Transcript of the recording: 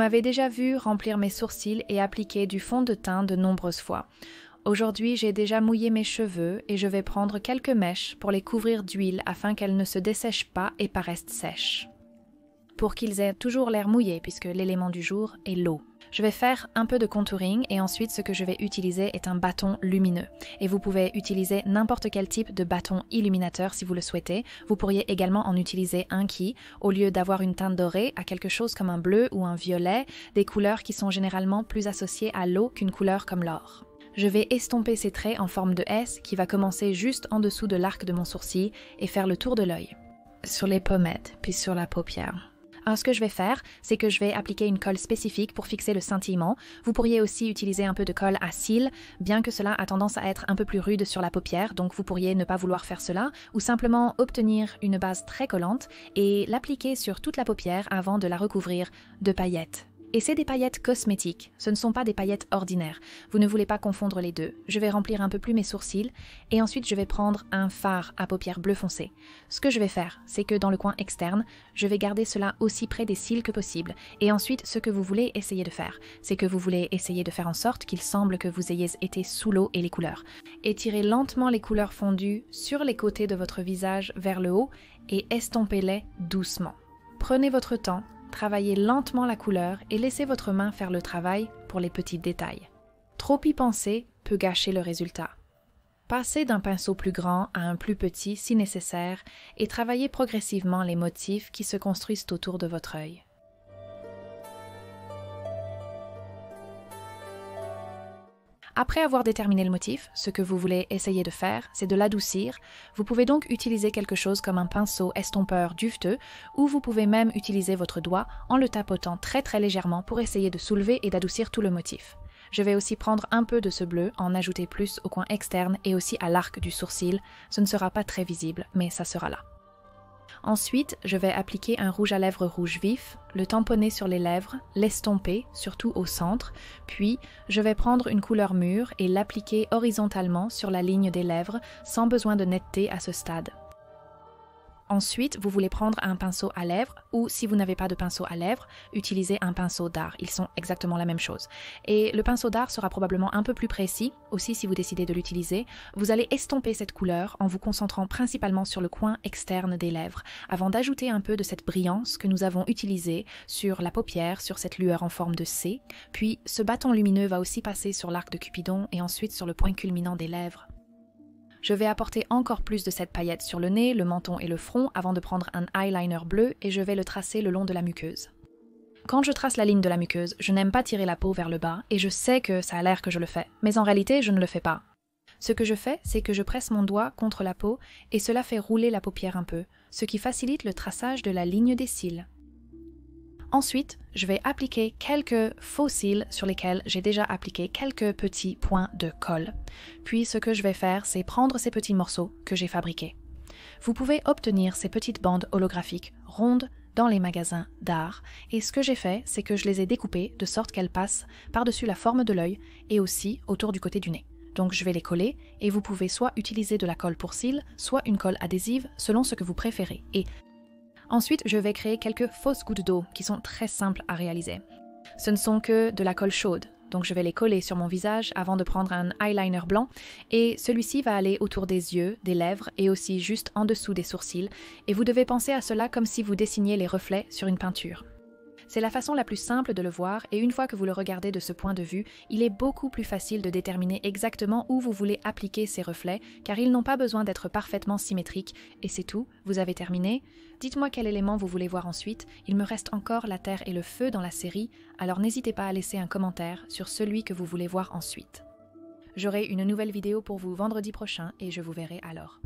m'avez déjà vu remplir mes sourcils et appliquer du fond de teint de nombreuses fois. Aujourd'hui, j'ai déjà mouillé mes cheveux et je vais prendre quelques mèches pour les couvrir d'huile afin qu'elles ne se dessèchent pas et paraissent sèches. Pour qu'ils aient toujours l'air mouillés puisque l'élément du jour est l'eau. Je vais faire un peu de contouring et ensuite ce que je vais utiliser est un bâton lumineux. Et vous pouvez utiliser n'importe quel type de bâton illuminateur si vous le souhaitez. Vous pourriez également en utiliser un qui, au lieu d'avoir une teinte dorée, a quelque chose comme un bleu ou un violet, des couleurs qui sont généralement plus associées à l'eau qu'une couleur comme l'or. Je vais estomper ces traits en forme de S qui va commencer juste en dessous de l'arc de mon sourcil et faire le tour de l'œil, sur les pommettes puis sur la paupière. Alors ce que je vais faire, c'est que je vais appliquer une colle spécifique pour fixer le scintillement. Vous pourriez aussi utiliser un peu de colle à cils, bien que cela a tendance à être un peu plus rude sur la paupière, donc vous pourriez ne pas vouloir faire cela, ou simplement obtenir une base très collante et l'appliquer sur toute la paupière avant de la recouvrir de paillettes. Et c'est des paillettes cosmétiques, ce ne sont pas des paillettes ordinaires. Vous ne voulez pas confondre les deux. Je vais remplir un peu plus mes sourcils et ensuite je vais prendre un fard à paupières bleu foncé. Ce que je vais faire, c'est que dans le coin externe, je vais garder cela aussi près des cils que possible. Et ensuite, ce que vous voulez essayer de faire, c'est que vous voulez essayer de faire en sorte qu'il semble que vous ayez été sous l'eau et les couleurs. Étirez lentement les couleurs fondues sur les côtés de votre visage vers le haut et estompez-les doucement. Prenez votre temps. Travaillez lentement la couleur et laissez votre main faire le travail pour les petits détails. Trop y penser peut gâcher le résultat. Passez d'un pinceau plus grand à un plus petit si nécessaire et travaillez progressivement les motifs qui se construisent autour de votre œil. Après avoir déterminé le motif, ce que vous voulez essayer de faire, c'est de l'adoucir. Vous pouvez donc utiliser quelque chose comme un pinceau estompeur duveteux ou vous pouvez même utiliser votre doigt en le tapotant très légèrement pour essayer de soulever et d'adoucir tout le motif. Je vais aussi prendre un peu de ce bleu, en ajouter plus au coin externe et aussi à l'arc du sourcil. Ce ne sera pas très visible, mais ça sera là. Ensuite, je vais appliquer un rouge à lèvres rouge vif, le tamponner sur les lèvres, l'estomper, surtout au centre, puis je vais prendre une couleur mûre et l'appliquer horizontalement sur la ligne des lèvres sans besoin de netteté à ce stade. Ensuite, vous voulez prendre un pinceau à lèvres ou si vous n'avez pas de pinceau à lèvres, utilisez un pinceau dard. Ils sont exactement la même chose. Et le pinceau dard sera probablement un peu plus précis, aussi si vous décidez de l'utiliser. Vous allez estomper cette couleur en vous concentrant principalement sur le coin externe des lèvres, avant d'ajouter un peu de cette brillance que nous avons utilisée sur la paupière, sur cette lueur en forme de C. Puis, ce bâton lumineux va aussi passer sur l'arc de Cupidon et ensuite sur le point culminant des lèvres. Je vais apporter encore plus de cette paillette sur le nez, le menton et le front avant de prendre un eyeliner bleu et je vais le tracer le long de la muqueuse. Quand je trace la ligne de la muqueuse, je n'aime pas tirer la peau vers le bas et je sais que ça a l'air que je le fais, mais en réalité je ne le fais pas. Ce que je fais, c'est que je presse mon doigt contre la peau et cela fait rouler la paupière un peu, ce qui facilite le traçage de la ligne des cils. Ensuite, je vais appliquer quelques faux cils sur lesquels j'ai déjà appliqué quelques petits points de colle. Puis ce que je vais faire, c'est prendre ces petits morceaux que j'ai fabriqués. Vous pouvez obtenir ces petites bandes holographiques rondes dans les magasins d'art. Et ce que j'ai fait, c'est que je les ai découpées de sorte qu'elles passent par-dessus la forme de l'œil et aussi autour du côté du nez. Donc je vais les coller et vous pouvez soit utiliser de la colle pour cils, soit une colle adhésive selon ce que vous préférez. Et ensuite, je vais créer quelques fausses gouttes d'eau qui sont très simples à réaliser. Ce ne sont que de la colle chaude, donc je vais les coller sur mon visage avant de prendre un eyeliner blanc et celui-ci va aller autour des yeux, des lèvres et aussi juste en dessous des sourcils et vous devez penser à cela comme si vous dessiniez les reflets sur une peinture. C'est la façon la plus simple de le voir et une fois que vous le regardez de ce point de vue, il est beaucoup plus facile de déterminer exactement où vous voulez appliquer ces reflets car ils n'ont pas besoin d'être parfaitement symétriques. Et c'est tout, vous avez terminé. Dites-moi quel élément vous voulez voir ensuite. Il me reste encore la terre et le feu dans la série, alors n'hésitez pas à laisser un commentaire sur celui que vous voulez voir ensuite. J'aurai une nouvelle vidéo pour vous vendredi prochain et je vous verrai alors.